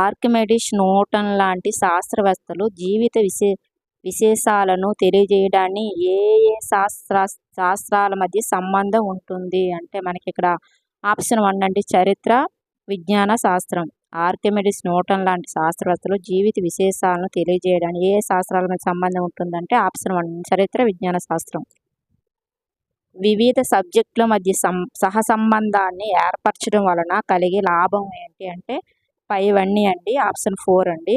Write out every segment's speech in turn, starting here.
Archimedes, Newton లాంటి శాస్త్రవేత్తలు జీవిత విశేషాలను తెలియజేయడాన్ని ఏ ఏ శాస్త్రాల మధ్య సంబంధం ఉంటుంది అంటే మనకి ఇక్కడ ఆప్షన్ 1 అండి చరిత్ర విజ్ఞాన శాస్త్రం. ఆర్కిమెడిస్, న్యూటన్ లాంటి శాస్త్రవేత్తలు జీవిత విశేషాలను తెలియజేయడానికి ఏ శాస్త్రాల మధ్య సంబంధం ఉంటుందంటే ఆప్షన్ 1 చరిత్ర విజ్ఞాన శాస్త్రం. వివిధ సబ్జెక్టుల మధ్య సహసంబంధాన్ని ఏర్పరచడం వలన కలిగే లాభం ఏంటి అంటే పైవన్నీ అండి. ఆప్షన్ 4 అండి.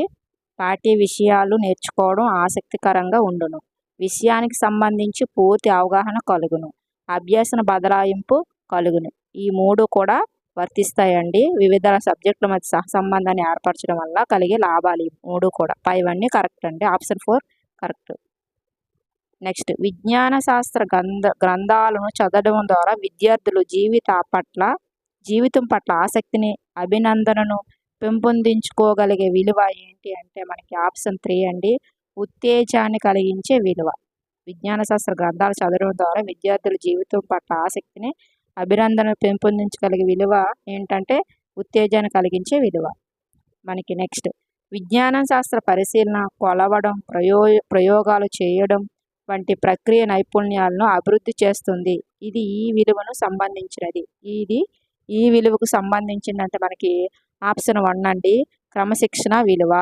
పాఠ్య విషయాలు నేర్చుకోవడం ఆసక్తికరంగా ఉండును, విషయానికి సంబంధించి పూర్తి అవగాహన కలుగును, అభ్యాసన బదలాయింపు కలుగును. ఈ 3 కూడా వర్తిస్తాయండి. వివిధ సబ్జెక్టుల మధ్య సహసంబంధాన్ని ఏర్పరచడం వల్ల కలిగే లాభాలు ఈ 3 కూడా. పైవన్నీ కరెక్ట్ అండి. Option 4 correct. నెక్స్ట్, విజ్ఞాన శాస్త్ర గ్రంథాలను చదవడం ద్వారా విద్యార్థులు జీవితం పట్ల ఆసక్తిని, అభినందనను పెంపొందించుకోగలిగే విలువ ఏంటి అంటే మనకి ఆప్షన్ 3 అండి ఉత్తేజాన్ని కలిగించే విలువ. విజ్ఞాన శాస్త్ర గ్రంథాలు చదవడం ద్వారా విద్యార్థులు జీవితం పట్ల ఆసక్తిని, అభినందనను పెంపొందించగలిగే విలువ ఏంటంటే ఉత్తేజాన్ని కలిగించే విలువ. మనకి నెక్స్ట్, విజ్ఞాన శాస్త్ర పరిశీలన, కొలవడం, ప్రయోగాలు చేయడం వంటి ప్రక్రియ నైపుణ్యాలను అభివృద్ధి చేస్తుంది. ఇది ఈ విలువను సంబంధించినది. ఈ విలువకు సంబంధించిందంటే మనకి ఆప్షన్ 1 అండి క్రమశిక్షణ విలువ.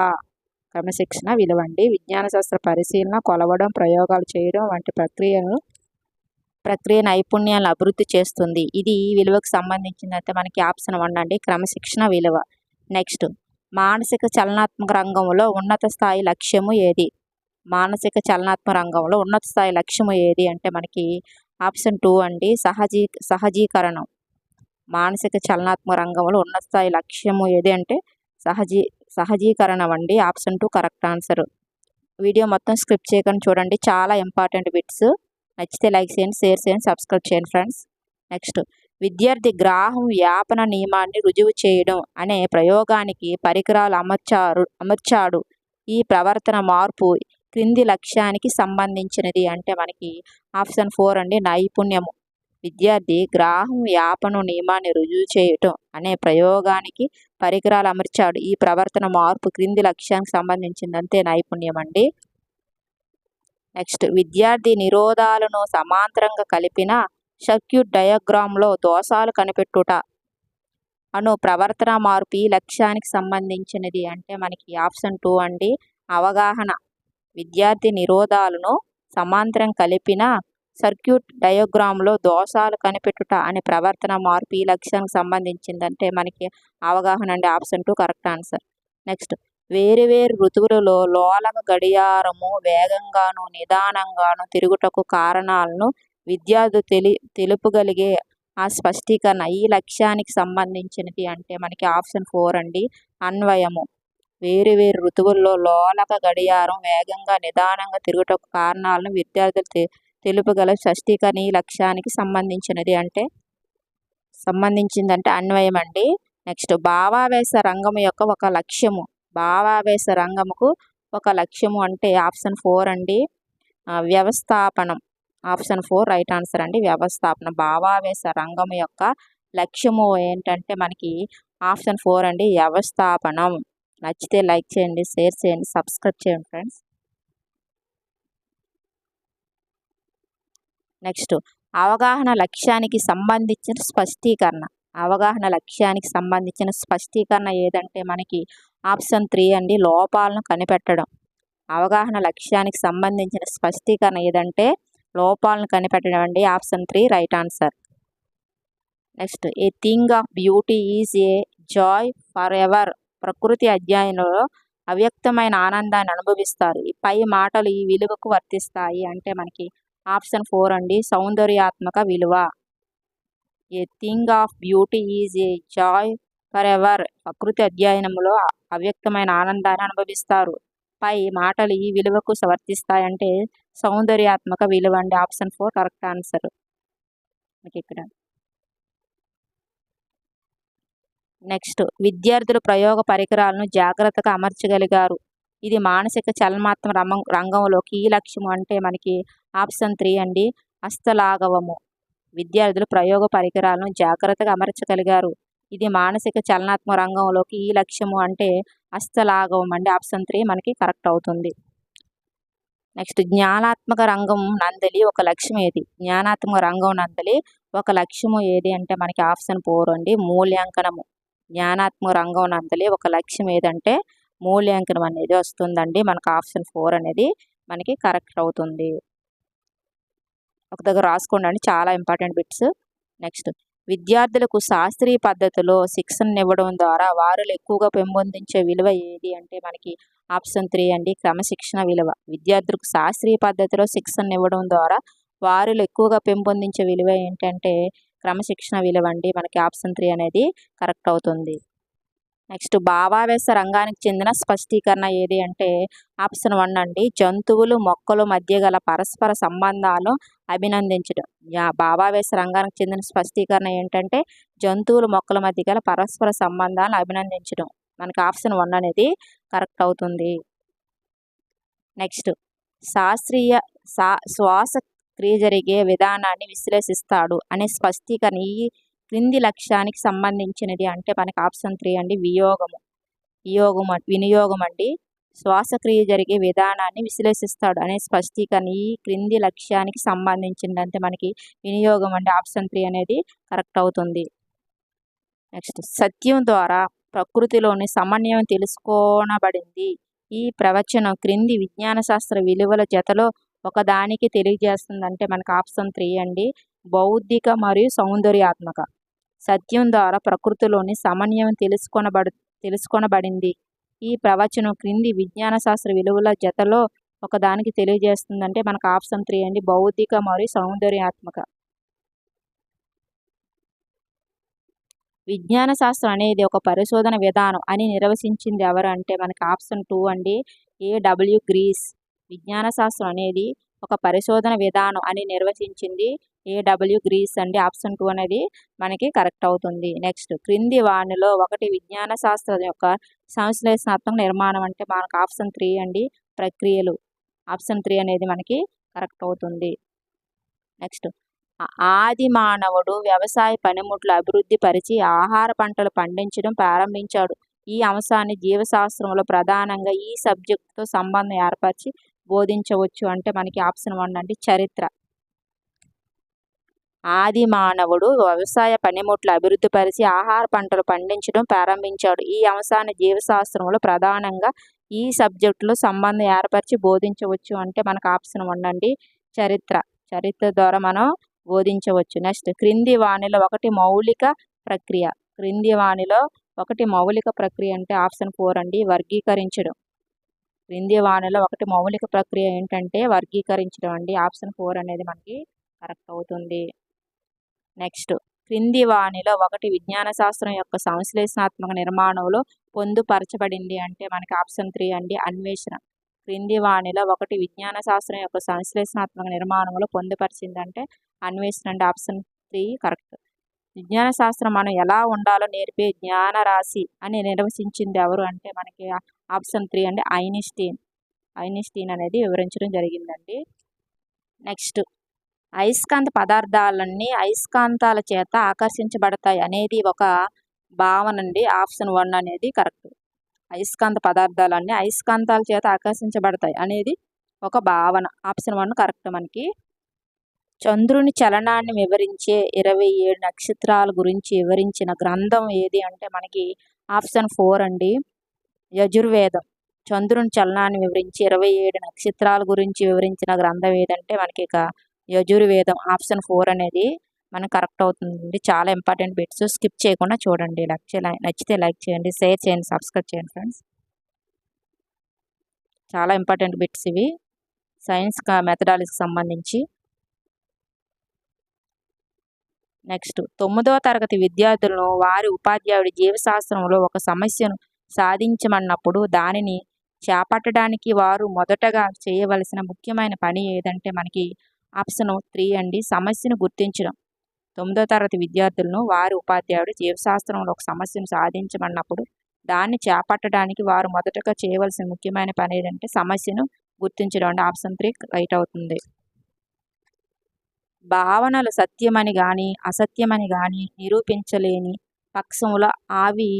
క్రమశిక్షణ విలువ అండి. విజ్ఞాన శాస్త్ర పరిశీలన, కొలవడం, ప్రయోగాలు చేయడం వంటి ప్రక్రియ నైపుణ్యాలను అభివృద్ధి చేస్తుంది. ఇది ఈ విలువకు సంబంధించిందంటే మనకి ఆప్షన్ 1 అండి క్రమశిక్షణ విలువ. నెక్స్ట్, మానసిక చలనాత్మక రంగంలో ఉన్నత స్థాయి లక్ష్యము ఏది? మానసిక చలనాత్మక రంగంలో ఉన్నత స్థాయి లక్ష్యము ఏది అంటే మనకి ఆప్షన్ 2 అండి సహజీకరణం. మానసిక చలనాత్మక రంగంలో ఉన్నత స్థాయి లక్ష్యము ఏది అంటే సహజీకరణం అండి. Option 2 correct answer. వీడియో మొత్తం స్క్రిప్ట్ చేయకుండా చూడండి, చాలా ఇంపార్టెంట్ బిట్స్. నచ్చితే లైక్ చేయండి, షేర్ చేయండి, సబ్స్క్రైబ్ చేయండి ఫ్రెండ్స్. నెక్స్ట్, విద్యార్థి గ్రాహం వ్యాపన నియమాన్ని రుజువు చేయడం అనే ప్రయోగానికి పరికరాలు అమర్చాడు. ఈ ప్రవర్తన మార్పు క్రింది లక్ష్యానికి సంబంధించినది అంటే మనకి ఆప్షన్ 4 అండి నైపుణ్యము. విద్యార్థి గ్రాహం వ్యాపన నియమాన్ని రుజువు చేయటం అనే ప్రయోగానికి పరికరాలు అమర్చాడు. ఈ ప్రవర్తన మార్పు క్రింది లక్ష్యానికి సంబంధించింది అంతే నైపుణ్యం అండి. నెక్స్ట్, విద్యార్థి నిరోధాలను సమాంతరంగా కలిపిన సర్క్యూట్ డయాగ్రామ్లో దోషాలు కనిపెట్టుట అను ప్రవర్తన మార్పు ఈ లక్ష్యానికి సంబంధించినది అంటే మనకి ఆప్షన్ 2 అండి అవగాహన. విద్యార్థి నిరోధాలను సమాంతరం కలిపిన సర్క్యూట్ డయాగ్రామ్లో దోషాలు కనిపెట్టుట అనే ప్రవర్తన మార్పు ఈ లక్ష్యానికి సంబంధించిందంటే మనకి అవగాహన అండి. Option 2 correct answer. నెక్స్ట్, వేరువేరు ఋతువులలో లోలక గడియారము వేగంగాను నిదానంగాను తిరుగుటకు కారణాలను విద్యార్థులు తెలుపగలిగే ఆ స్పష్టీకరణ ఈ లక్ష్యానికి సంబంధించినది అంటే మనకి ఆప్షన్ 4 అండి అన్వయము. వేరువేరు ఋతువుల్లో లోలక గడియారం వేగంగా నిదానంగా తిరుగుటకు కారణాలను విద్యార్థులు తెలుపగల స్పష్టీకరణ ఈ లక్ష్యానికి సంబంధించిందంటే అన్వయం అండి. నెక్స్ట్, భావావేశ రంగము యొక్క ఒక లక్ష్యము. భావావేశ రంగముకు ఒక లక్ష్యము అంటే ఆప్షన్ 4 అండి వ్యవస్థాపనం. ఆప్షన్ 4 రైట్ ఆన్సర్ అండి వ్యవస్థాపన. భావావేశ రంగము యొక్క లక్ష్యము ఏంటంటే మనకి ఆప్షన్ 4 అండి వ్యవస్థాపనం. నచ్చితే లైక్ చేయండి, షేర్ చేయండి, సబ్స్క్రైబ్ చేయండి ఫ్రెండ్స్. నెక్స్ట్, అవగాహన లక్ష్యానికి సంబంధించిన స్పష్టీకరణ. అవగాహన లక్ష్యానికి సంబంధించిన స్పష్టీకరణ ఏదంటే మనకి ఆప్షన్ 3 అండి లోపాలను కనిపెట్టడం. అవగాహన లక్ష్యానికి సంబంధించిన స్పష్టీకరణ ఏదంటే లోపాలను కనిపెట్టడం అండి. Option 3 right answer. Next, a thing of beauty is a Joy for ever. ప్రకృతి అధ్యయనంలో అవ్యక్తమైన ఆనందాన్ని అనుభవిస్తారు. ఈ పై మాటలు ఈ విలువకు వర్తిస్తాయి అంటే మనకి ఆప్షన్ 4 అండి సౌందర్యాత్మక విలువ. A thing of beauty is a Joy for ever. ప్రకృతి అధ్యయనంలో అవ్యక్తమైన ఆనందాన్ని అనుభవిస్తారు. పై మాటలు ఈ విలువకు వర్తిస్తాయంటే సౌందర్యాత్మక విలువ అండి. Option 4 correct answer. ఇక్కడ నెక్స్ట్, విద్యార్థులు ప్రయోగ పరికరాలను జాగ్రత్తగా అమర్చగలిగారు. ఇది మానసిక చలనాత్మక రంగంలోకి ఈ లక్ష్యం అంటే మనకి ఆప్షన్ 3 అండి హస్తలాఘవము. విద్యార్థులు ప్రయోగ పరికరాలను జాగ్రత్తగా అమర్చగలిగారు. ఇది మానసిక చలనాత్మక రంగంలోకి ఈ లక్ష్యము అంటే హస్తలాఘవం అండి. ఆప్షన్ 3 మనకి కరెక్ట్ అవుతుంది. నెక్స్ట్ జ్ఞానాత్మక రంగం నందలి ఒక లక్ష్యం ఏది? జ్ఞానాత్మక రంగం నందలి ఒక లక్ష్యము ఏది అంటే మనకి ఆప్షన్ 4 అండి, మూల్యాంకనము. జ్ఞానాత్మక రంగం నందలి ఒక లక్ష్యం ఏదంటే మూల్యాంకనం అనేది వస్తుందండి. మనకు ఆప్షన్ 4 అనేది మనకి కరెక్ట్ అవుతుంది. ఒక దగ్గర రాసుకోండి, చాలా ఇంపార్టెంట్ బిట్స్. నెక్స్ట్ విద్యార్థులకు శాస్త్రీయ పద్ధతిలో శిక్షణనివ్వడం ద్వారా వారిలో ఎక్కువగా పెంపొందించే విలువ ఏది అంటే మనకి ఆప్షన్ 3 అండి, క్రమశిక్షణ విలువ. విద్యార్థులకు శాస్త్రీయ పద్ధతిలో శిక్షణనివ్వడం ద్వారా వారిలో ఎక్కువగా పెంపొందించే విలువ ఏంటంటే క్రమశిక్షణ విలువ అండి. మనకి ఆప్షన్ 3 అనేది కరెక్ట్ అవుతుంది. నెక్స్ట్ భావావేశ రంగానికి చెందిన స్పష్టీకరణ ఏది అంటే ఆప్షన్ 1 అండి, జంతువులు మొక్కల మధ్య గల పరస్పర సంబంధాలు అభినందించడం. భావావేశ రంగానికి చెందిన స్పష్టీకరణ ఏంటంటే జంతువులు మొక్కల మధ్య గల పరస్పర సంబంధాలను అభినందించడం. మనకి ఆప్షన్ 1 అనేది కరెక్ట్ అవుతుంది. నెక్స్ట్ శాస్త్రీయ శ్వాసక్రియ జరిగే విధానాన్ని విశ్లేషిస్తాడు అనే స్పష్టీకరణ ఈ క్రింది లక్ష్యానికి సంబంధించినది అంటే మనకి ఆప్షన్ 3 అండి, వినియోగం అండి. శ్వాసక్రియ జరిగే విధానాన్ని విశ్లేషిస్తాడు అనే స్పష్టీకరణ ఈ క్రింది లక్ష్యానికి సంబంధించింది అంటే మనకి వినియోగం అండి. ఆప్షన్ 3 అనేది కరెక్ట్ అవుతుంది. నెక్స్ట్ సత్యం ద్వారా ప్రకృతిలోని సమన్వయం తెలుసుకోనబడింది. ఈ ప్రవచనం క్రింది విజ్ఞాన శాస్త్ర విలువల జతలో ఒకదానికి తెలియజేస్తుందంటే మనకు ఆప్షన్ 3 అండి, బౌద్ధిక మరియు సౌందర్యాత్మక. సత్యం ద్వారా ప్రకృతిలోని సమన్వయం తెలుసుకొనబడింది. ఈ ప్రవచనం క్రింది విజ్ఞాన శాస్త్ర విలువల జతలో ఒకదానికి తెలియజేస్తుందంటే మనకు ఆప్షన్ 3 అండి, బౌద్ధిక మరియు సౌందర్యాత్మక. విజ్ఞాన శాస్త్రం అనేది ఒక పరిశోధన విధానం అని నిర్వచించింది ఎవరు అంటే మనకి ఆప్షన్ 2 అండి, A.W. గ్రీస్. విజ్ఞాన శాస్త్రం అనేది ఒక పరిశోధన విధానం అని నిర్వచించింది A.W. గ్రీస్ అండి. ఆప్షన్ 2 అనేది మనకి కరెక్ట్ అవుతుంది. నెక్స్ట్ క్రింది వానిలో ఒకటి విజ్ఞాన శాస్త్రం యొక్క సంశ్లేషణాత్మక నిర్మాణం అంటే మనకు ఆప్షన్ 3 అండి, ప్రక్రియలు. ఆప్షన్ 3 అనేది మనకి కరెక్ట్ అవుతుంది. నెక్స్ట్ ఆది మానవుడు వ్యవసాయ పనిముట్లు అభివృద్ధి పరిచి ఆహార పంటలు పండించడం ప్రారంభించాడు. ఈ అంశాన్ని జీవశాస్త్రంలో ప్రధానంగా ఈ సబ్జెక్టుతో సంబంధం ఏర్పరిచి బోధించవచ్చు అంటే మనకి ఆప్షన్ 1 అండి, చరిత్ర. ఆది మానవుడు వ్యవసాయ పనిముట్లు అభివృద్ధి పరిచి ఆహార పంటలు పండించడం ప్రారంభించాడు. ఈ అంశాన్ని జీవశాస్త్రంలో ప్రధానంగా ఈ సబ్జెక్టులో సంబంధం ఏర్పరిచి బోధించవచ్చు అంటే మనకు ఆప్షన్ 1 అండి, చరిత్ర. చరిత్ర ద్వారా మనం బోధించవచ్చు. నెక్స్ట్ క్రింది వానిలో ఒకటి మౌలిక ప్రక్రియ. క్రింది వానిలో ఒకటి మౌలిక ప్రక్రియ అంటే ఆప్షన్ 4 అండి, వర్గీకరించడం. క్రింది వానిలో ఒకటి మౌలిక ప్రక్రియ ఏంటంటే వర్గీకరించడం అండి. ఆప్షన్ 4 అనేది మనకి కరెక్ట్ అవుతుంది. నెక్స్ట్ క్రింది వానిలో ఒకటి విజ్ఞాన శాస్త్రం యొక్క సంశ్లేషణాత్మక నిర్మాణంలో పొందుపరచబడింది అంటే మనకి ఆప్షన్ 3 అండి, అన్వేషణ. క్రింది వానిలో ఒకటి విజ్ఞాన శాస్త్రం యొక్క సంశ్లేషణాత్మక నిర్మాణంలో పొందుపరిచిందంటే అన్వేషణ అండి. Option 3 correct. విజ్ఞాన శాస్త్రం మనం ఎలా ఉండాలో నేర్పే జ్ఞానరాశి అని నిర్వచించింది ఎవరు అంటే మనకి ఆప్షన్ 3 అండి, ఐన్స్టీన్ అనేది వివరించడం జరిగిందండి. నెక్స్ట్ అయస్కాంత పదార్థాలన్నీ అయస్కాంతాల చేత ఆకర్షించబడతాయి అనేది ఒక భావన అండి. ఆప్షన్ 1 అనేది కరెక్ట్. అయస్కాంత పదార్థాలన్నీ అయస్కాంతాల చేత ఆకర్షించబడతాయి అనేది ఒక భావన. ఆప్షన్ 1 కరెక్ట్ మనకి. చంద్రుని చలనాన్ని వివరించే 27 నక్షత్రాల గురించి వివరించిన గ్రంథం ఏది అంటే మనకి ఆప్షన్ 4 అండి, యజుర్వేదం. చంద్రుని చలనాన్ని వివరించి 27 నక్షత్రాల గురించి వివరించిన గ్రంథం ఏదంటే మనకి ఇక యజుర్వేదం. ఆప్షన్ 4 అనేది మనకు కరెక్ట్ అవుతుంది. చాలా ఇంపార్టెంట్ బిట్స్, స్కిప్ చేయకుండా చూడండి. నచ్చితే లైక్ చేయండి, షేర్ చేయండి, సబ్స్క్రైబ్ చేయండి ఫ్రెండ్స్. చాలా ఇంపార్టెంట్ బిట్స్ ఇవి, సైన్స్ మెథడాలజీకి సంబంధించి. నెక్స్ట్ 9వ తరగతి విద్యార్థులను వారి ఉపాధ్యాయుడి జీవశాస్త్రంలో ఒక సమస్యను సాధించమన్నప్పుడు దానిని చేపట్టడానికి వారు మొదటగా చేయవలసిన ముఖ్యమైన పని ఏదంటే మనకి ఆప్షన్ 3 అండి, సమస్యను గుర్తించడం. 9వ తరగతి విద్యార్థులను వారి ఉపాధ్యాయుడు జీవశాస్త్రంలో ఒక సమస్యను సాధించమన్నప్పుడు దాన్ని చేపట్టడానికి వారు మొదటగా చేయవలసిన ముఖ్యమైన పని ఏదంటే సమస్యను గుర్తించడం అండి. ఆప్షన్ 3 రైట్ అవుతుంది. భావనలు సత్యమని కానీ అసత్యమని కానీ నిరూపించలేని పక్షంలో అవి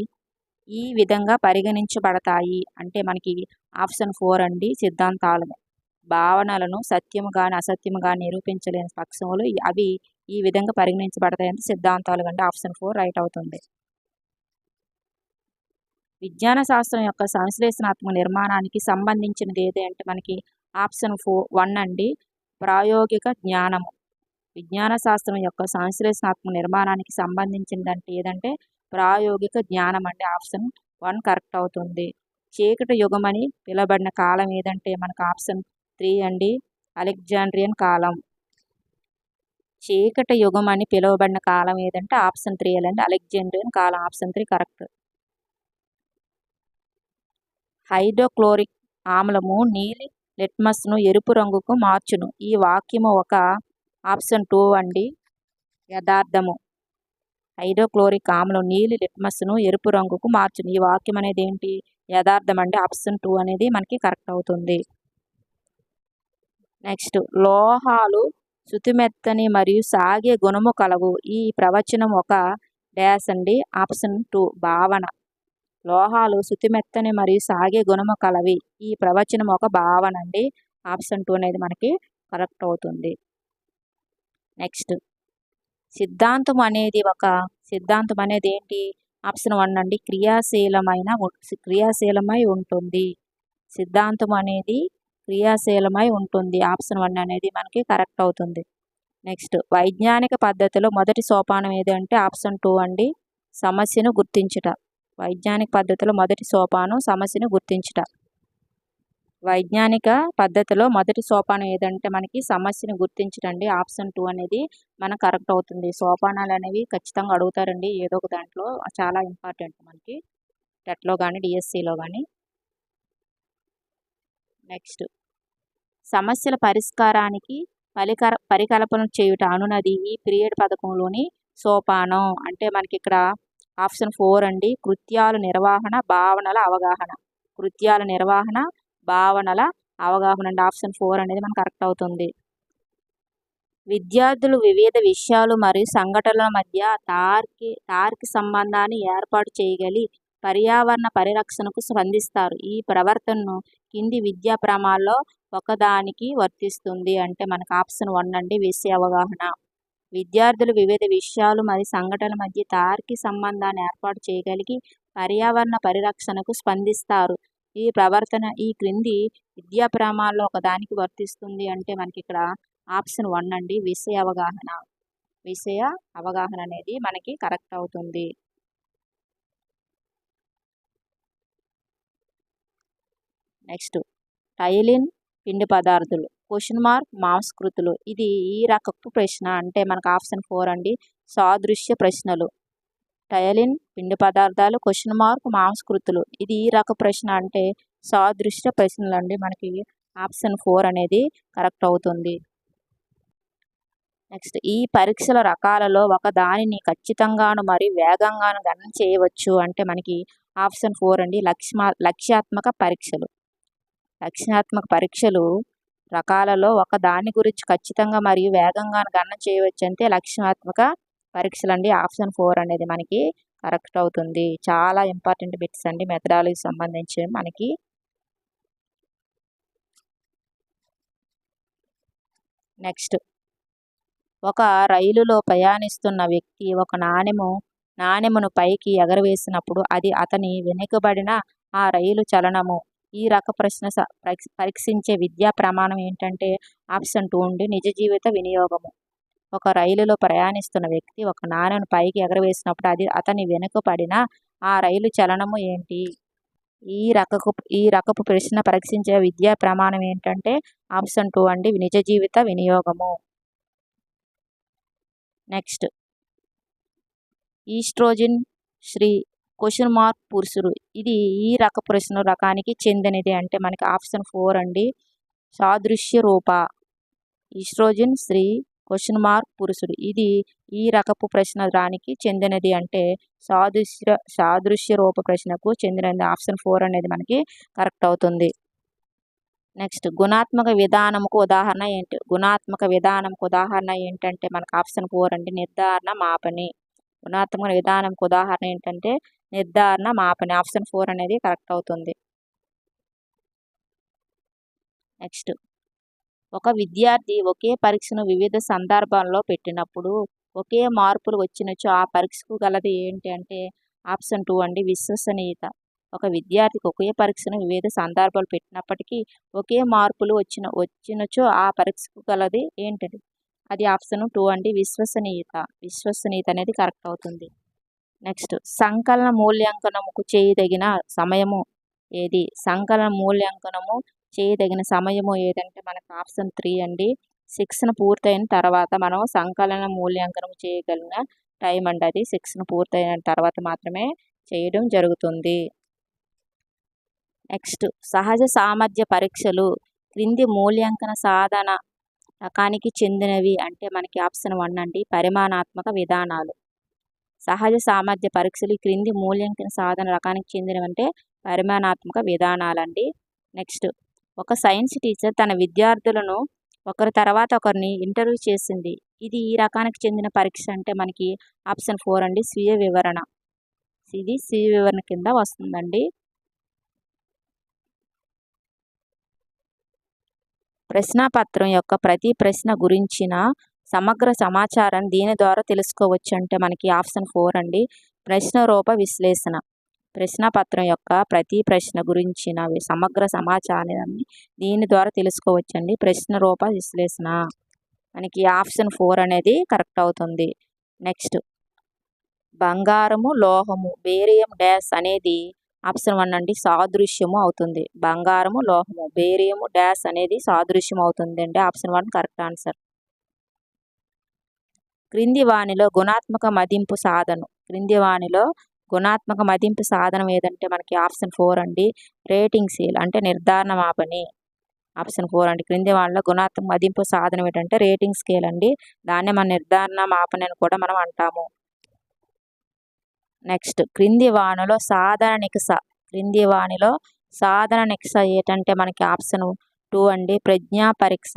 ఈ విధంగా పరిగణించబడతాయి అంటే మనకి ఆప్షన్ 4 అండి సిద్ధాంతాలు. భావనలను సత్యము కానీ అసత్యము కానీ నిరూపించలేని పక్షములు అవి ఈ విధంగా పరిగణించబడతాయంటే సిద్ధాంతాలు కంటే ఆప్షన్ 4 రైట్ అవుతుంది. విజ్ఞాన శాస్త్రం యొక్క సంశ్లేషణాత్మక నిర్మాణానికి సంబంధించినది ఏదంటే మనకి ఆప్షన్ 1 అండి ప్రాయోగిక జ్ఞానము. విజ్ఞాన శాస్త్రం యొక్క సంశ్లేషణాత్మక నిర్మాణానికి సంబంధించిందంటే ఏదంటే ప్రాయోగిక జ్ఞానం అండి ఆప్షన్ 1 కరెక్ట్ అవుతుంది. చీకటి యుగమని పిలువబడిన కాలం ఏదంటే మనకు ఆప్షన్ 3 అండి అలెగ్జాండ్రియన్ కాలం. చీకటి యుగం అని పిలువబడిన కాలం ఏదంటే ఆప్షన్ 3 అండి అలెగ్జాండ్రియన్ కాలం. Option 3 correct. హైడ్రోక్లోరిక్ ఆమ్లము నీలి లిట్మస్ను ఎరుపు రంగుకు మార్చును. ఈ వాక్యము ఒక ఆప్షన్ 2 అండి యథార్థము. హైడ్రోక్లోరిక్ ఆమ్లం నీలి లిట్మస్ను ఎరుపు రంగుకు మార్చును. ఈ వాక్యం అనేది ఏంటి యథార్థం అండి. ఆప్షన్ 2 అనేది మనకి కరెక్ట్ అవుతుంది. నెక్స్ట్ లోహాలు శుతిమెత్తని మరియు సాగే గుణము కలవు. ఈ ప్రవచనం ఒక డాష్ అండి ఆప్షన్ 2 భావన. లోహాలు శుతిమెత్తని మరియు సాగే గుణము కలవి. ఈ ప్రవచనం ఒక భావన అండి. ఆప్షన్ 2 అనేది మనకి కరెక్ట్ అవుతుంది. నెక్స్ట్ సిద్ధాంతం అనేది ఏంటి ఆప్షన్ 1 అండి క్రియాశీలమై ఉంటుంది. సిద్ధాంతం అనేది క్రియాశీలమై ఉంటుంది. ఆప్షన్ 1 అనేది మనకి కరెక్ట్ అవుతుంది. నెక్స్ట్ వైజ్ఞానిక పద్ధతిలో మొదటి సోపానం ఏదంటే ఆప్షన్ 2 అండి సమస్యను గుర్తించుట. వైజ్ఞానిక పద్ధతిలో మొదటి సోపానం సమస్యను గుర్తించుట. వైజ్ఞానిక పద్ధతిలో మొదటి సోపానం ఏదంటే మనకి సమస్యను గుర్తించడండి. ఆప్షన్ 2 అనేది మనకు కరెక్ట్ అవుతుంది. సోపానాలు అనేవి ఖచ్చితంగా అడుగుతారండి ఏదో ఒక దాంట్లో. చాలా ఇంపార్టెంట్ మనకి టెట్లో కానీ డిఎస్సిలో కానీ. నెక్స్ట్ సమస్యల పరిష్కారానికి పరికల్పన చేయుట అనునది ఈ పీరియడ్ పథకంలోని సోపానం అంటే మనకి ఇక్కడ ఆప్షన్ 4 అండి కృత్యాల నిర్వహణ భావనల అవగాహన. కృత్యాల నిర్వహణ భావనల అవగాహన అండి. ఆప్షన్ 4 అనేది మనకు కరెక్ట్ అవుతుంది. విద్యార్థులు వివిధ విషయాలు మరియు సంఘటనల మధ్య తార్కిక సంబంధాన్ని ఏర్పాటు చేయగలి పర్యావరణ పరిరక్షణకు స్పందిస్తారు. ఈ ప్రవర్తనను కింది విద్యా ప్రమాణాల్లో ఒకదానికి వర్తిస్తుంది అంటే మనకు ఆప్షన్ 1 అండి విషయ అవగాహన. విద్యార్థులు వివిధ విషయాలు మరియు సంఘటనల మధ్య తార్కిక సంబంధాన్ని ఏర్పాటు చేయగలిగి పర్యావరణ పరిరక్షణకు స్పందిస్తారు. ఈ ప్రవర్తన ఈ క్రింది విద్యా ప్రమాణాల్లో ఒకదానికి వర్తిస్తుంది అంటే మనకి ఇక్కడ ఆప్షన్ 1 అండి విషయ అవగాహన. విషయ అవగాహన అనేది మనకి కరెక్ట్ అవుతుంది. నెక్స్ట్ టైలిన్ పిండి పదార్థాలు మాంసకృతులు. ఇది ఈ రకపు ప్రశ్న అంటే మనకు ఆప్షన్ 4 అండి సాదృశ్య ప్రశ్నలు. టైలిన్ పిండి పదార్థాలు మాంసకృతులు. ఇది ఈ రకపు ప్రశ్న అంటే సాదృశ్య ప్రశ్నలు అండి. మనకి ఆప్షన్ 4 అనేది కరెక్ట్ అవుతుంది. నెక్స్ట్ ఈ పరీక్షల రకాలలో ఒక దానిని ఖచ్చితంగాను మరియు వేగంగాను గణన చేయవచ్చు అంటే మనకి ఆప్షన్ 4 అండి లక్ష్యాత్మక పరీక్షలు. లక్ష్యాత్మక పరీక్షలు రకాలలో ఒక దాని గురించి ఖచ్చితంగా మరియు వేగంగా గణన చేయవచ్చు అంటే లక్ష్యాత్మక పరీక్షలు అండి. ఆప్షన్ 4 అనేది మనకి కరెక్ట్ అవుతుంది. చాలా ఇంపార్టెంట్ బిట్స్ అండి మెథడాలజీకి సంబంధించి మనకి. నెక్స్ట్ ఒక రైలులో ప్రయాణిస్తున్న వ్యక్తి ఒక నాణెమును పైకి ఎగరవేసినప్పుడు అది అతని వెనుకబడిన ఆ రైలు చలనము. ఈ రక ప్రశ్న పరీక్షించే విద్యా ప్రమాణం ఏంటంటే ఆప్షన్ 2 ఉండి నిజ జీవిత వినియోగము. ఒక రైలులో ప్రయాణిస్తున్న వ్యక్తి ఒక నాణెమును పైకి ఎగరవేసినప్పుడు అది అతని వెనుకబడిన ఆ రైలు చలనము ఏంటి? ఈ రకపు ప్రశ్న పరీక్షించే విద్యా ప్రమాణం ఏంటంటే ఆప్షన్ 2 అండి నిజ జీవిత వినియోగము. నెక్స్ట్ ఈస్ట్రోజన్ స్త్రీ పురుషుడు. ఇది ఈ రక ప్రశ్న రకానికి చెందినది అంటే మనకి ఆప్షన్ 4 అండి సాదృశ్య రూప. ఈస్ట్రోజన్ స్త్రీ పురుషుడు. ఇది ఈ రకపు ప్రశ్న రకానికి చెందినది అంటే సాదృశ్య రూప ప్రశ్నకు చెందినది. ఆప్షన్ 4 అనేది మనకి కరెక్ట్ అవుతుంది. నెక్స్ట్ గుణాత్మక విధానంకు ఉదాహరణ ఏంటి? గుణాత్మక విధానంకు ఉదాహరణ ఏంటంటే మనకు ఆప్షన్ 4 అండి నిర్ధారణ మాపని. గుణాత్మక విధానంకు ఉదాహరణ ఏంటంటే నిర్ధారణ మాపని. ఆప్షన్ 4 అనేది కరెక్ట్ అవుతుంది. నెక్స్ట్, ఒక విద్యార్థి ఒకే పరీక్షను వివిధ సందర్భాల్లో పెట్టినప్పుడు ఒకే మార్కులు వచ్చినచో ఆ పరీక్షకు గలది ఏంటి అంటే ఆప్షన్ 2 అండి, విశ్వసనీయత. ఒక విద్యార్థికి ఒకే పరీక్షను వివిధ సందర్భాలు పెట్టినప్పటికీ ఒకే మార్కులు వచ్చినచో ఆ పరీక్షకు గలది ఏంటండి? అది ఆప్షన్ 2 అండి, విశ్వసనీయత. విశ్వసనీయత అనేది కరెక్ట్ అవుతుంది. నెక్స్ట్, సంకలన మూల్యాంకనముకు చేయదగిన సమయము ఏది? సంకలన మూల్యాంకనము చేయదగిన సమయము ఏదంటే మనకు ఆప్షన్ 3 అండి. శిక్షణ పూర్తయిన తర్వాత మనం సంకలన మూల్యాంకనం చేయగలిగిన టైం అండి. అది శిక్షణ పూర్తయిన తర్వాత మాత్రమే చేయడం జరుగుతుంది. నెక్స్ట్, సహజ సామర్థ్య పరీక్షలు క్రింది మూల్యాంకన సాధన రకానికి చెందినవి అంటే మనకి ఆప్షన్ 1 అండి, పరిమాణాత్మక విధానాలు. సహజ సామర్థ్య పరీక్షలు క్రింది మూల్యాంకన సాధన రకానికి చెందినవంటే పరిమాణాత్మక విధానాలండి. నెక్స్ట్, ఒక సైన్స్ టీచర్ తన విద్యార్థులను ఒకరి తర్వాత ఒకరిని ఇంటర్వ్యూ చేసింది. ఇది ఈ రకానికి చెందిన పరీక్ష అంటే మనకి ఆప్షన్ 4 అండి, స్వీయ వివరణ. ఇది స్వీయ వివరణ కింద వస్తుందండి. ప్రశ్నాపత్రం యొక్క ప్రతి ప్రశ్న గురించిన సమగ్ర సమాచారం దీని ద్వారా తెలుసుకోవచ్చు అంటే మనకి ఆప్షన్ 4 అండి, ప్రశ్న రూప విశ్లేషణ. ప్రశ్నాపత్రం యొక్క ప్రతి ప్రశ్న గురించిన సమగ్ర సమాచారాన్ని దీని ద్వారా తెలుసుకోవచ్చండి, ప్రశ్న రూప విశ్లేషణ. మనకి ఆప్షన్ 4 అనేది కరెక్ట్ అవుతుంది. నెక్స్ట్, బంగారము లోహము బేరియం డాష్ అనేది ఆప్షన్ 1 అండి, సాదృశ్యము అవుతుంది. బంగారము లోహము బేరియము డాష్ అనేది సాదృశ్యం అవుతుంది అండి, ఆప్షన్ 1 కరెక్ట్ ఆన్సర్. క్రింది వానిలో గుణాత్మక మదింపు సాధనం. క్రింది వానిలో గుణాత్మక మదింపు సాధనం ఏదంటే మనకి ఆప్షన్ 4 అండి, రేటింగ్ స్కేల్ అంటే నిర్ధారణ మాపని. ఆప్షన్ 4 అండి, క్రింది వానిలో గుణాత్మక మదింపు సాధనం ఏంటంటే రేటింగ్ స్కేల్ అండి, దాన్నే మన నిర్ధారణ మాపని అని కూడా మనం అంటాము. నెక్స్ట్, క్రింది వానిలో సాధారణ నికష. క్రింది వానిలో సాధారణ నికష ఏంటంటే మనకి ఆప్షన్ 2 అండి, ప్రజ్ఞా పరీక్ష.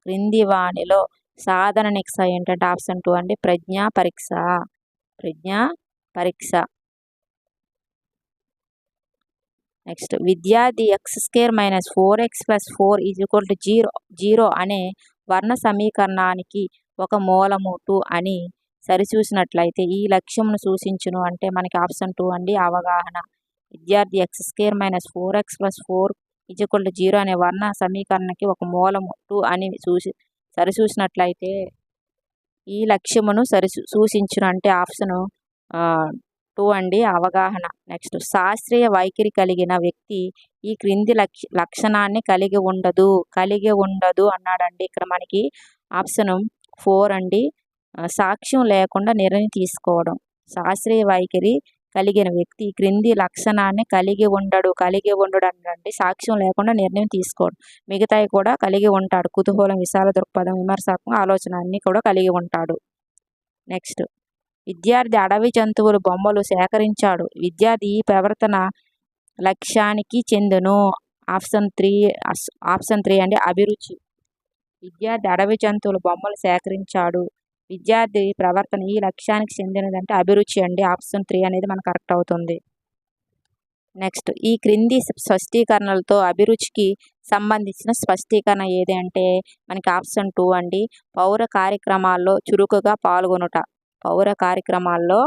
క్రింది వానిలో సాధారణ నికష ఏంటంటే ఆప్షన్ 2 అండి, ప్రజ్ఞా పరీక్ష. ప్రజ్ఞా పరీక్ష. నెక్స్ట్, విద్యార్థి x² - 4x + 4 = 0 అనే వర్ణ సమీకరణానికి ఒక మూలము 2 అని సరిచూసినట్లయితే ఈ లక్ష్యమును సూచించును అంటే మనకి ఆప్షన్ 2 అండి, అవగాహన. విద్యార్థి x² - 4x + 4 = 0 అనే వర్ణ సమీకరణకి ఒక మూలము 2 అని సరిచూసినట్లయితే ఈ లక్ష్యమును సూచించును అంటే ఆప్షన్ 2 అండి, అవగాహన. నెక్స్ట్, శాస్త్రీయ వైఖరి కలిగిన వ్యక్తి ఈ క్రింది లక్షణాన్ని కలిగి ఉండదు అన్నాడండి. ఇక్కడ మనకి ఆప్షన్ 4 అండి, సాక్ష్యం లేకుండా నిర్ణయం తీసుకోవడం. శాస్త్రీయ వైఖరి కలిగిన వ్యక్తి క్రింది లక్షణాన్ని కలిగి ఉండడు అన్నాడండి, సాక్ష్యం లేకుండా నిర్ణయం తీసుకోవడం. మిగతాయి కూడా కలిగి ఉంటాడు, కుతూహలం, విశాల దృక్పథం, విమర్శాత్మక ఆలోచన అన్నీ కూడా కలిగి ఉంటాడు. నెక్స్ట్, విద్యార్థి అడవి జంతువుల బొమ్మలు సేకరించాడు. విద్యార్థి ఈ ప్రవర్తన లక్ష్యానికి చెందును. ఆప్షన్ 3 అండి, అభిరుచి. విద్యార్థి అడవి జంతువుల బొమ్మలు సేకరించాడు. విద్యార్థి ప్రవర్తన ఈ లక్ష్యానికి చెందినదంటే అభిరుచి అండి, ఆప్షన్ 3 అనేది మనకు కరెక్ట్ అవుతుంది. నెక్స్ట్, ఈ క్రింది స్పష్టీకరణలతో అభిరుచికి సంబంధించిన స్పష్టీకరణ ఏది అంటే మనకి ఆప్షన్ 2 అండి, పౌర కార్యక్రమాల్లో చురుకుగా పాల్గొనుట. పౌర కార్యక్రమాల్లో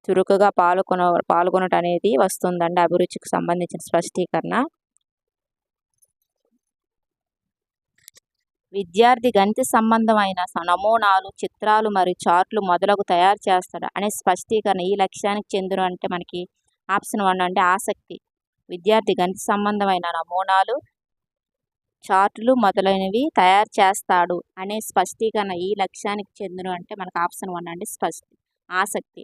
చురుకుగా పాల్గొనట అనేది వస్తుందండి అభిరుచికి సంబంధించిన స్పష్టీకరణ. విద్యార్థి గణిత సంబంధమైన నమూనాలు, చిత్రాలు మరియు చార్ట్లు మొదలగు తయారు చేస్తాడు అనే స్పష్టీకరణ ఈ లక్ష్యానికి చెందును అంటే మనకి ఆప్షన్ 1 అంటే ఆసక్తి. విద్యార్థి గణిత సంబంధమైన నమూనాలు, చార్టులు మొదలైనవి తయారు చేస్తాడు అనే స్పష్టీకరణ ఈ లక్ష్యానికి చెందును అంటే మనకు ఆప్షన్ 1 అంటే ఆసక్తి.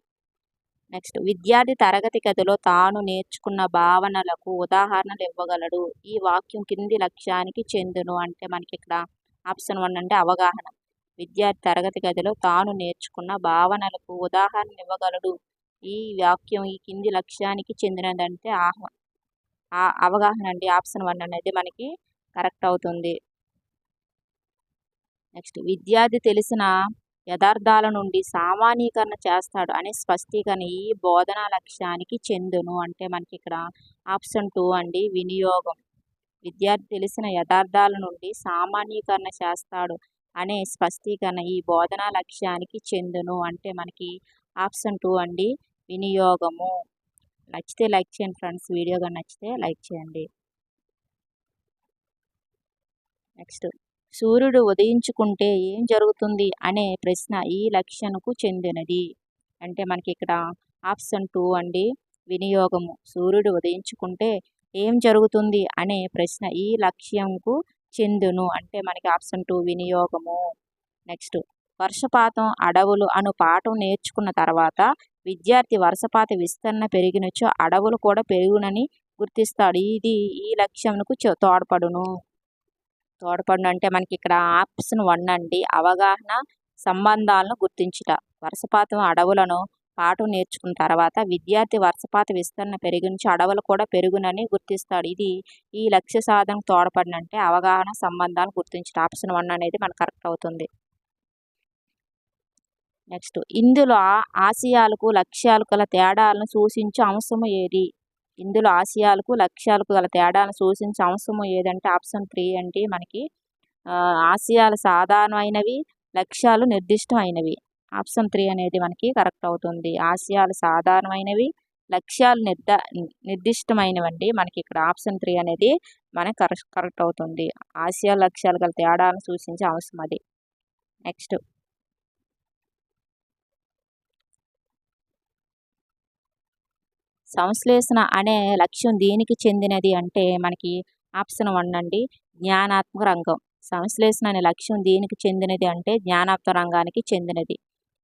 నెక్స్ట్, విద్యార్థి తరగతి గదిలో తాను నేర్చుకున్న భావనలకు ఉదాహరణలు ఇవ్వగలడు. ఈ వాక్యం కింది లక్ష్యానికి చెందును అంటే మనకి ఇక్కడ ఆప్షన్ 1 అంటే అవగాహన. విద్యార్థి తరగతి గదిలో తాను నేర్చుకున్న భావనలకు ఉదాహరణ ఇవ్వగలడు. ఈ వాక్యం ఈ కింది లక్ష్యానికి చెందినదంటే అవగాహన అండి, ఆప్షన్ 1 అనేది మనకి కరెక్ట్ అవుతుంది. నెక్స్ట్, విద్యార్థి తెలిసిన యథార్థాల నుండి సామాన్యీకరణ చేస్తాడు అనే స్పష్టీకరణ ఈ బోధనా లక్ష్యానికి చెందును అంటే మనకి ఇక్కడ ఆప్షన్ 2 అండి వినియోగం. విద్యార్థి తెలిసిన యథార్థాల నుండి సామాన్యీకరణ చేస్తాడు అనే స్పష్టీకరణ ఈ బోధనా లక్ష్యానికి చెందును అంటే మనకి ఆప్షన్ 2 అండి వినియోగము. నచ్చితే లైక్ చేయండి ఫ్రెండ్స్, వీడియో కానీ నచ్చితే లైక్ చేయండి. నెక్స్ట్, సూర్యుడు ఉదయించుకుంటే ఏం జరుగుతుంది అనే ప్రశ్న ఈ లక్ష్యంకు చెందినది అంటే మనకి ఇక్కడ ఆప్షన్ 2 అండి వినియోగము. సూర్యుడు ఉదయించుకుంటే ఏం జరుగుతుంది అనే ప్రశ్న ఈ లక్ష్యంకు చెందును అంటే మనకి ఆప్షన్ 2 వినియోగము. నెక్స్ట్, వర్షపాతం అడవులు అను పాఠం నేర్చుకున్న తర్వాత విద్యార్థి వర్షపాత విస్తరణ పెరిగినచో అడవులు కూడా పెరుగునని గుర్తిస్తాడు. ఇది ఈ లక్ష్యంకు తోడ్పడును అంటే మనకి ఇక్కడ ఆప్షన్ 1 అండి అవగాహన సంబంధాలను గుర్తించుట. వర్షపాతం అడవులను పాఠం నేర్చుకున్న తర్వాత విద్యార్థి వర్షపాత విస్తరణ పెరిగించి అడవులు కూడా పెరుగునని గుర్తిస్తాడు. ఇది ఈ లక్ష్య సాధనకు తోడ్పడినంటే అవగాహన సంబంధాలను గుర్తించుట. ఆప్షన్ 1 అనేది మనకు కరెక్ట్ అవుతుంది. నెక్స్ట్, ఇందులో ఆశయాలకు లక్ష్యాలకు గల తేడాలను సూచించే అంశము ఏది? ఇందులో ఆశయాలకు లక్ష్యాలకు గల తేడాలను సూచించే అంశము ఏదంటే ఆప్షన్ 3 అంటే మనకి ఆశయాలు సాధారణమైనవి, లక్ష్యాలు నిర్దిష్టమైనవి. ఆప్షన్ 3 అనేది మనకి కరెక్ట్ అవుతుంది. ఆశయాలు సాధారణమైనవి, లక్ష్యాలు నిర్దిష్టమైనవండి. మనకి ఇక్కడ ఆప్షన్ 3 అనేది మనకి కరెక్ట్ అవుతుంది. ఆశయాలు లక్ష్యాలు గల తేడాలను సూచించే అంశం అది. నెక్స్ట్, సంశ్లేషణ అనే లక్ష్యం దేనికి చెందినది అంటే మనకి ఆప్షన్ 1 అండి జ్ఞానాత్మక రంగం. సంశ్లేషణ అనే లక్ష్యం దేనికి చెందినది అంటే జ్ఞానాత్మక రంగానికి చెందినది.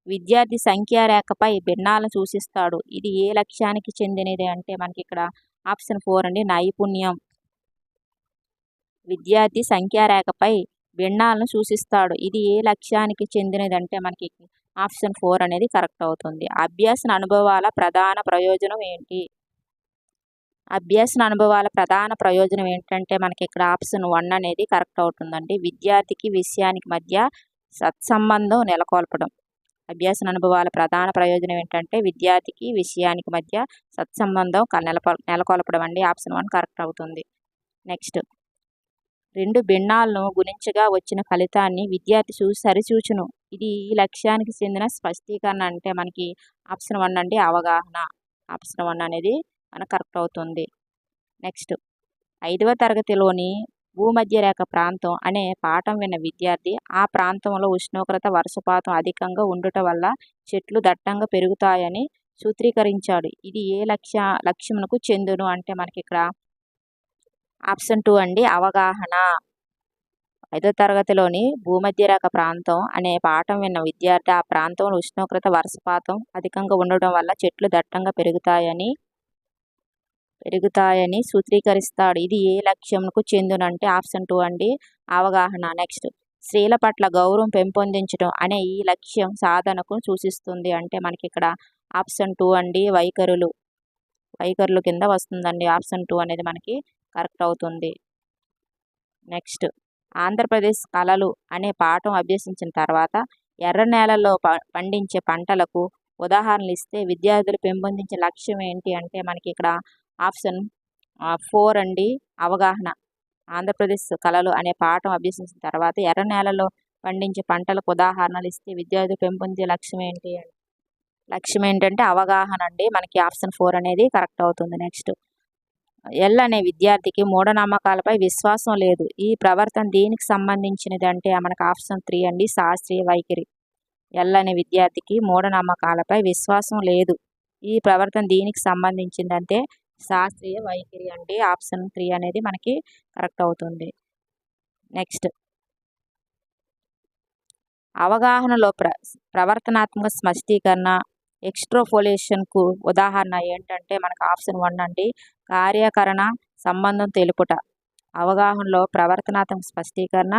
విద్యార్థి సంఖ్యారేఖపై భిన్నాలను సూచిస్తాడు. ఇది ఏ లక్ష్యానికి చెందినది అంటే మనకి ఇక్కడ ఆప్షన్ 4 అండి నైపుణ్యం. విద్యార్థి సంఖ్యారేఖపై భిన్నాలను సూచిస్తాడు. ఇది ఏ లక్ష్యానికి చెందినది అంటే మనకి ఆప్షన్ 4 అనేది కరెక్ట్ అవుతుంది. అభ్యాసన అనుభవాల ప్రధాన ప్రయోజనం ఏంటి? అభ్యాసన అనుభవాల ప్రధాన ప్రయోజనం ఏంటంటే మనకి ఇక్కడ ఆప్షన్ 1 అనేది కరెక్ట్ అవుతుందండి. విద్యార్థికి విషయానికి మధ్య సత్సంబంధం నెలకొల్పడం. అభ్యాసన అనుభవాల ప్రధాన ప్రయోజనం ఏంటంటే విద్యార్థికి విషయానికి మధ్య సత్సంబంధం నెలకొల్పడం అండి. ఆప్షన్ 1 కరెక్ట్ అవుతుంది. నెక్స్ట్, 2 భిన్నాలను గుణించగా వచ్చిన ఫలితాన్ని విద్యార్థి సరిచూచును. ఇది ఈ లక్ష్యానికి చెందిన స్పష్టీకరణ అంటే మనకి ఆప్షన్ 1 అండి అవగాహన. ఆప్షన్ 1 అనేది మనకు కరెక్ట్ అవుతుంది. నెక్స్ట్, 5వ తరగతిలోని భూమధ్యరేఖ ప్రాంతం అనే పాఠం విన్న విద్యార్థి ఆ ప్రాంతంలో ఉష్ణోగ్రత వర్షపాతం అధికంగా ఉండుట వల్ల చెట్లు దట్టంగా పెరుగుతాయని సూత్రీకరించాడు. ఇది ఏ లక్ష్యమునకు చెందును అంటే మనకి ఇక్కడ ఆప్షన్ 2 అండి అవగాహన. 5వ తరగతిలోని భూమధ్యరేఖ ప్రాంతం అనే పాఠం విన్న విద్యార్థి ఆ ప్రాంతంలో ఉష్ణోగ్రత వర్షపాతం అధికంగా ఉండడం వల్ల చెట్లు దట్టంగా పెరుగుతాయని సూత్రీకరిస్తాడు. ఇది ఏ లక్ష్యంకు చెందునంటే ఆప్షన్ 2 అండి అవగాహన. నెక్స్ట్, స్త్రీల పట్ల గౌరవం పెంపొందించడం అనే ఈ లక్ష్యం సాధనకు సూచిస్తుంది అంటే మనకి ఇక్కడ ఆప్షన్ 2 అండి వైఖరులు కింద వస్తుందండి. ఆప్షన్ 2 అనేది మనకి కరెక్ట్ అవుతుంది. నెక్స్ట్, ఆంధ్రప్రదేశ్ కళలు అనే పాఠం అభ్యసించిన తర్వాత ఎర్ర నేలల్లో పండించే పంటలకు ఉదాహరణలు ఇస్తే విద్యార్థులు పెంపొందించే లక్ష్యం ఏంటి అంటే మనకి ఇక్కడ ఆప్షన్ 4 అండి అవగాహన. ఆంధ్రప్రదేశ్ కళలు అనే పాఠం అభ్యసించిన తర్వాత ఎర్ర నేలలో పండించే పంటలకు ఉదాహరణలు ఇస్తే విద్యార్థులు పెంపొందించే లక్ష్యం ఏంటంటే అవగాహన అండి. మనకి ఆప్షన్ 4 అనేది కరెక్ట్ అవుతుంది. నెక్స్ట్, ఎల్ అనే విద్యార్థికి మూఢనమ్మకాలపై విశ్వాసం లేదు. ఈ ప్రవర్తన దేనికి సంబంధించినది అంటే మనకు ఆప్షన్ 3 అండి శాస్త్రీయ వైఖరి. ఎల్ అనే విద్యార్థికి మూఢనమ్మకాలపై విశ్వాసం లేదు. ఈ ప్రవర్తన దేనికి సంబంధించిందంటే శాస్త్రీయ వైఖరి అండి. ఆప్షన్ 3 అనేది మనకి కరెక్ట్ అవుతుంది. నెక్స్ట్, అవగాహనలో ప్రవర్తనాత్మక స్పష్టీకరణ ఎక్స్ట్రాపోలేషన్కు ఉదాహరణ ఏంటంటే మనకు ఆప్షన్ 1 అండి కార్యకరణ సంబంధం తెలుపుట. అవగాహనలో ప్రవర్తనాత్మక స్పష్టీకరణ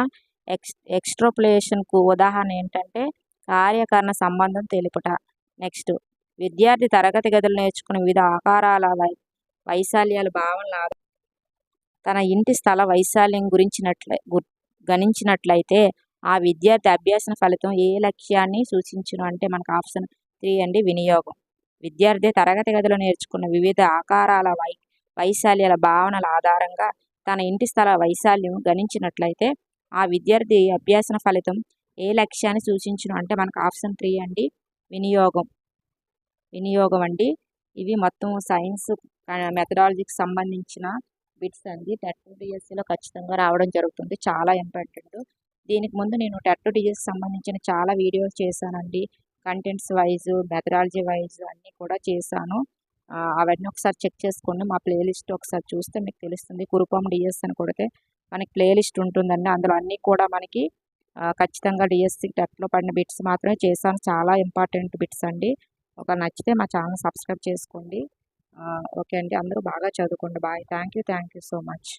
ఎక్స్ట్రాపోలేషన్కు ఉదాహరణ ఏంటంటే కార్యకరణ సంబంధం తెలుపుట. నెక్స్ట్, విద్యార్థి తరగతి గదులు నేర్చుకున్న వివిధ ఆకారాల వైశాల్యాల భావనల తన ఇంటి స్థల వైశాల్యం గణించినట్లయితే ఆ విద్యార్థి అభ్యాసన ఫలితం ఏ లక్ష్యాన్ని సూచించును అంటే మనకు ఆప్షన్ 3 అండి వినియోగం. విద్యార్థి తరగతి గదిలో నేర్చుకున్న వివిధ ఆకారాల వైశాల్యాల భావనల ఆధారంగా తన ఇంటి స్థల వైశాల్యం గణించినట్లయితే ఆ విద్యార్థి అభ్యాసన ఫలితం ఏ లక్ష్యాన్ని సూచించును అంటే మనకు ఆప్షన్ 3 అండి వినియోగం. వినియోగం అండి. ఇవి మొత్తం సైన్స్ మెథడాలజీకి సంబంధించిన బిట్స్ అండి. టెట్ డిఎస్సిలో ఖచ్చితంగా రావడం జరుగుతుంది. చాలా ఇంపార్టెంట్. దీనికి ముందు నేను టెట్ డిఎస్సి సంబంధించిన చాలా వీడియోస్ చేశానండి. కంటెంట్స్ వైజ్, మెథడాలజీ వైజ్ అన్నీ కూడా చేశాను. అవన్నీ ఒకసారి చెక్ చేసుకోండి. మా ప్లేలిస్ట్ ఒకసారి చూస్తే మీకు తెలుస్తుంది. కురుపాం డిఎస్ అని కొడితే మనకి ప్లేలిస్ట్ ఉంటుందండి. అందులో అన్నీ కూడా మనకి ఖచ్చితంగా డిఎస్సి టెట్లో పడిన బిట్స్ మాత్రమే చేశాను. చాలా ఇంపార్టెంట్ బిట్స్ అండి. ఒక నచ్చితే మా ఛానల్ సబ్స్క్రైబ్ చేసుకోండి. ఓకే అండి. అందరూ బాగా చదువుకోండి. Bye. Thank you so much.